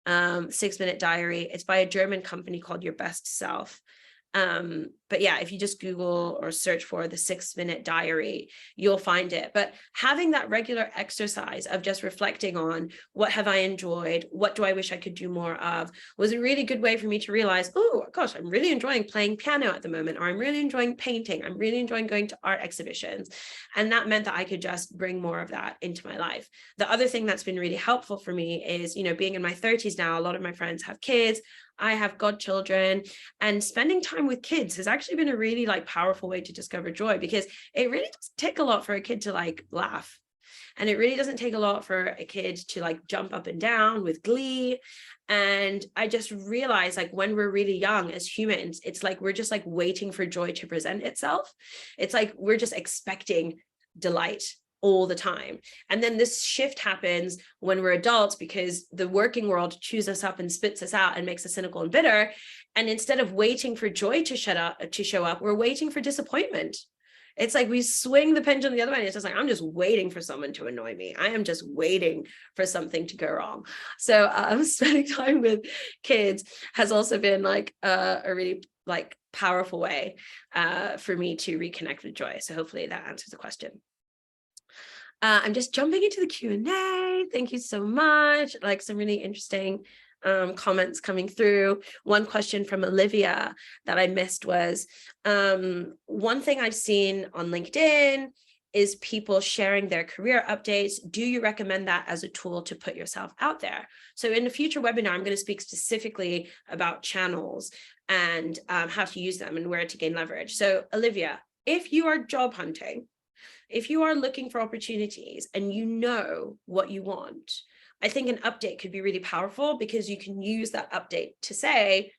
Speaker 1: 6-minute diary. It's by a German company called Your Best Self. But yeah, if you just Google or search for the 6-minute diary, you'll find it. But having that regular exercise of just reflecting on what have I enjoyed, what do I wish I could do more of, was a really good way for me to realize, oh gosh, I'm really enjoying playing piano at the moment, or I'm really enjoying painting, I'm really enjoying going to art exhibitions. And that meant that I could just bring more of that into my life. The other thing that's been really helpful for me is, being in my 30s now, a lot of my friends have kids, I have godchildren, and spending time with kids has actually been a really powerful way to discover joy, because it really does take a lot for a kid to laugh. And it really doesn't take a lot for a kid to jump up and down with glee. And I just realized when we're really young as humans, it's we're just waiting for joy to present itself. It's we're just expecting delight all the time. And then this shift happens when we're adults, because the working world chews us up and spits us out and makes us cynical and bitter. And instead of waiting for joy to show up, we're waiting for disappointment. It's we swing the pendulum the other way. And it's just I'm just waiting for someone to annoy me. I am just waiting for something to go wrong. So spending time with kids has also been a really powerful way for me to reconnect with joy. So hopefully that answers the question. I'm just jumping into the Q&A. Thank you so much. Some really interesting comments coming through. One question from Olivia that I missed was, one thing I've seen on LinkedIn is people sharing their career updates. Do you recommend that as a tool to put yourself out there? So in a future webinar, I'm going to speak specifically about channels and how to use them and where to gain leverage. So Olivia, if you are job hunting, if you are looking for opportunities and you know what you want, I think an update could be really powerful, because you can use that update to say,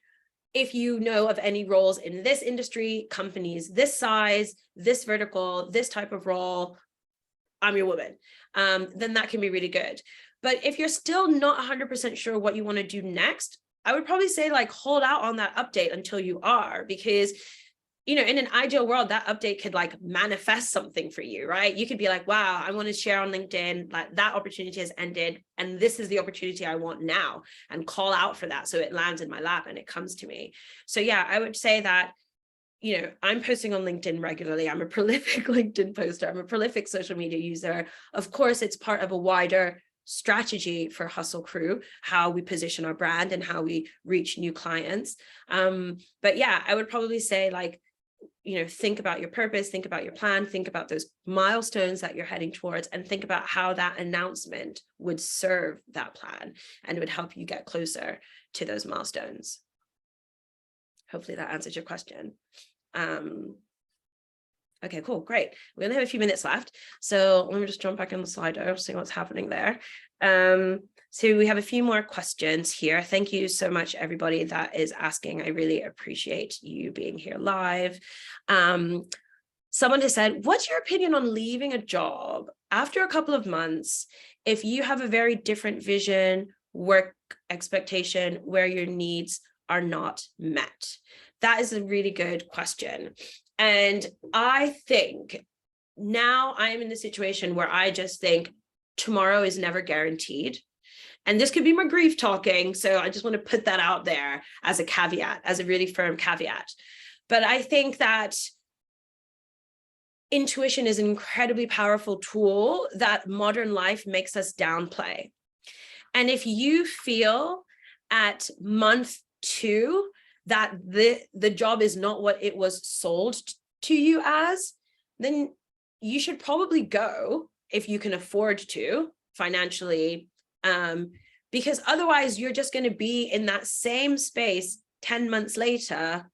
Speaker 1: if you know of any roles in this industry, companies this size, this vertical, this type of role, I'm your woman, then that can be really good. But if you're still not 100% sure what you want to do next, I would probably say hold out on that update until you are, because in an ideal world, that update could manifest something for you, right? You could be wow, I want to share on LinkedIn that opportunity has ended, and this is the opportunity I want now, and call out for that so it lands in my lap and it comes to me. So yeah, I would say that, I'm posting on LinkedIn regularly. I'm a prolific LinkedIn poster. I'm a prolific social media user. Of course, it's part of a wider strategy for Hustle Crew, how we position our brand and how we reach new clients. But yeah, I would probably say think about your purpose, think about your plan, think about those milestones that you're heading towards, and think about how that announcement would serve that plan and would help you get closer to those milestones. Hopefully that answers your question. Okay, cool, great. We only have a few minutes left, so let me just jump back on the Slido, see what's happening there. So we have a few more questions here. Thank you so much, everybody that is asking. I really appreciate you being here live. Someone has said, what's your opinion on leaving a job after a couple of months if you have a very different vision, work expectation, where your needs are not met? That is a really good question. And I think now I'm in a situation where I just think tomorrow is never guaranteed. And this could be my grief talking. So I just want to put that out there as a caveat, as a really firm caveat. But I think that intuition is an incredibly powerful tool that modern life makes us downplay. And if you feel at month 2 that the job is not what it was sold to you as, then you should probably go if you can afford to financially, because otherwise you're just going to be in that same space 10 months later,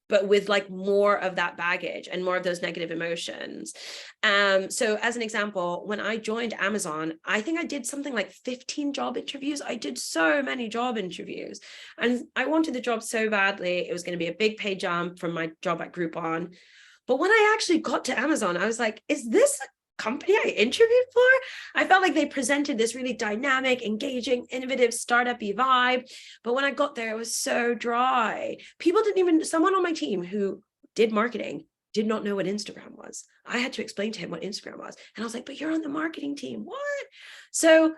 Speaker 1: but with more of that baggage and more of those negative emotions. So as an example, when I joined Amazon, I think I did something like 15 job interviews. I did so many job interviews, and I wanted the job so badly. It was going to be a big pay jump from my job at Groupon. But when I actually got to Amazon, I was like, is this a company I interviewed for? I felt like they presented this really dynamic, engaging, innovative, startup-y vibe. But when I got there, it was so dry. People didn't even, someone on my team who did marketing did not know what Instagram was. I had to explain to him what Instagram was. And I was like, but you're on the marketing team. What? So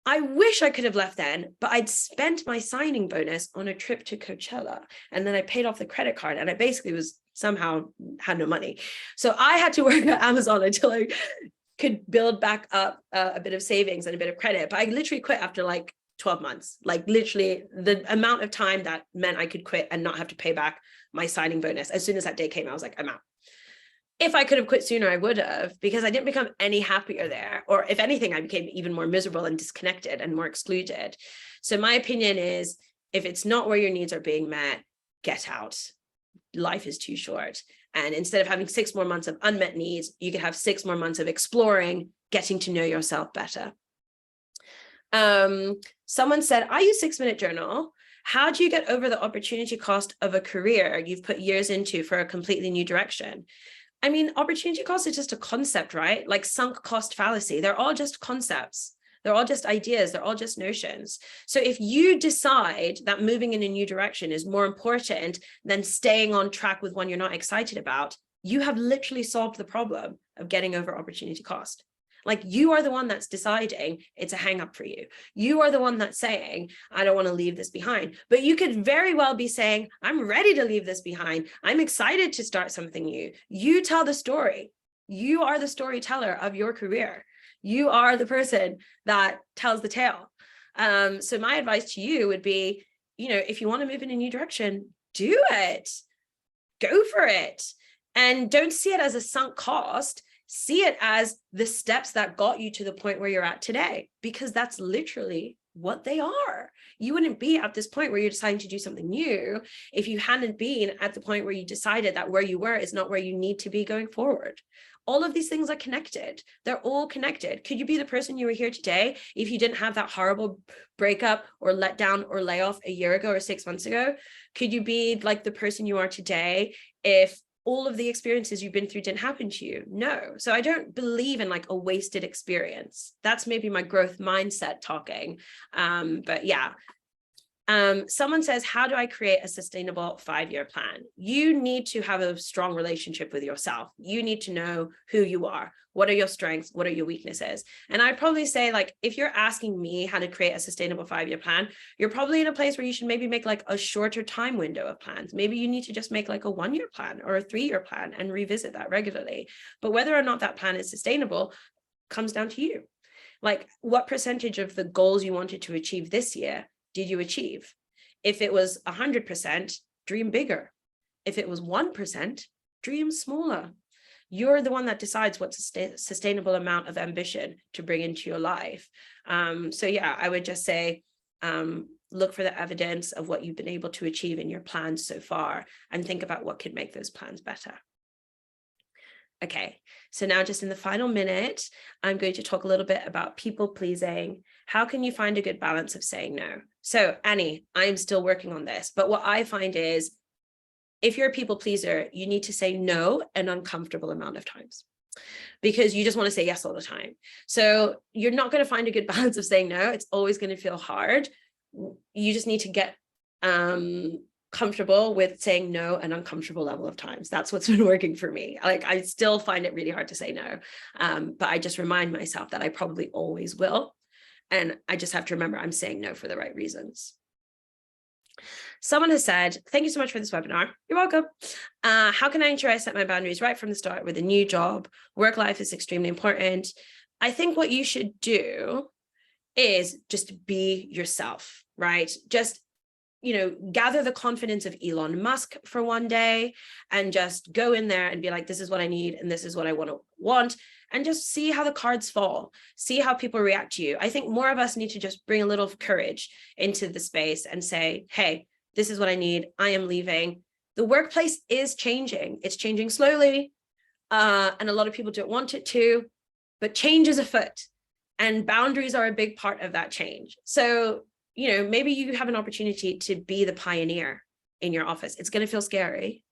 Speaker 1: I wish I could have left then, but I'd spent my signing bonus on a trip to Coachella, and then I paid off the credit card, and I basically was somehow had no money. So I had to work at Amazon until I could build back up a bit of savings and a bit of credit. But I literally quit after like 12 months, like literally the amount of time that meant I could quit and not have to pay back my signing bonus. As soon as that day came, I was like, I'm out. If I could have quit sooner, I would have, because I didn't become any happier there. Or if anything, I became even more miserable and disconnected and more excluded. So my opinion is, if it's not where your needs are being met, get out. Life is too short. And instead of having 6 more months of unmet needs, you could have 6 more months of exploring, getting to know yourself better. Someone said, I use 6-minute journal. How do you get over the opportunity cost of a career you've put years into for a completely new direction? I mean, opportunity cost is just a concept, right? Like sunk cost fallacy. They're all just concepts. They're all just ideas. They're all just notions. So if you decide that moving in a new direction is more important than staying on track with one you're not excited about, you have literally solved the problem of getting over opportunity cost. Like, you are the one that's deciding it's a hang up for you. You are the one that's saying, I don't want to leave this behind. But you could very well be saying, I'm ready to leave this behind. I'm excited to start something new. You tell the story. You are the storyteller of your career. You are the person that tells the tale. So my advice to you would be, if you want to move in a new direction, do it. Go for it. And don't see it as a sunk cost. See it as the steps that got you to the point where you're at today, because that's literally what they are. You wouldn't be at this point where you're deciding to do something new if you hadn't been at the point where you decided that where you were is not where you need to be going forward. All of these things are connected. They're all connected. Could you be the person you were here today if you didn't have that horrible breakup or letdown or layoff a year ago or 6 months ago? Could you be like the person you are today if all of the experiences you've been through didn't happen to you? No. So I don't believe in like a wasted experience. That's maybe my growth mindset talking. But yeah. Someone says, how do I create a sustainable 5-year plan? You need to have a strong relationship with yourself. You need to know who you are. What are your strengths? What are your weaknesses? And I'd probably say, like, if you're asking me how to create a sustainable 5-year plan, you're probably in a place where you should maybe make like a shorter time window of plans. Maybe you need to just make like a 1-year plan or a 3-year plan and revisit that regularly. But whether or not that plan is sustainable comes down to you. Like, what percentage of the goals you wanted to achieve this year did you achieve? If it was 100%, dream bigger. If it was 1%, dream smaller. You're the one that decides what's a sustainable amount of ambition to bring into your life. So yeah, I would just say, look for the evidence of what you've been able to achieve in your plans so far and think about what could make those plans better. Okay, so now just in the final minute, I'm going to talk a little bit about people pleasing. How can you find a good balance of saying no? So Annie, I'm still working on this, but what I find is, if you're a people pleaser, you need to say no an uncomfortable amount of times, because you just want to say yes all the time. So you're not going to find a good balance of saying no. It's always going to feel hard. You just need to get comfortable with saying no an uncomfortable level of times. That's what's been working for me. Like, I still find it really hard to say no, but I just remind myself that I probably always will, and I just have to remember I'm saying no for the right reasons. Someone has said, thank you so much for this webinar. You're welcome. How can I ensure I set my boundaries right from the start with a new job? Work life is extremely important. I think what you should do is just be yourself, right? Just, gather the confidence of Elon Musk for one day and just go in there and be like, this is what I need and this is what I want, and just see how the cards fall, see how people react to you. I think more of us need to just bring a little courage into the space and say, hey, this is what I need. I am leaving. The workplace is changing. It's changing slowly. And a lot of people don't want it to, but change is afoot, and boundaries are a big part of that change. So, maybe you have an opportunity to be the pioneer in your office. It's going to feel scary,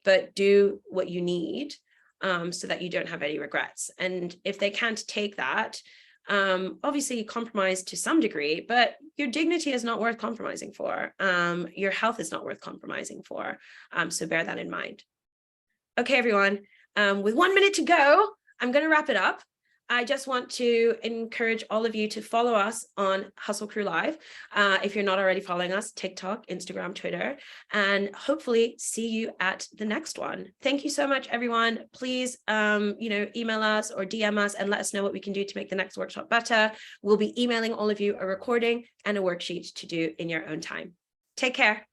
Speaker 1: but do what you need so that you don't have any regrets. And if they can't take that, obviously compromise to some degree, but your dignity is not worth compromising for. Your health is not worth compromising for. So bear that in mind. Okay, everyone, with 1 minute to go, I'm going to wrap it up. I just want to encourage all of you to follow us on Hustle Crew Live. If you're not already following us, TikTok, Instagram, Twitter, and hopefully see you at the next one. Thank you so much, everyone. Please, email us or DM us and let us know what we can do to make the next workshop better. We'll be emailing all of you a recording and a worksheet to do in your own time. Take care.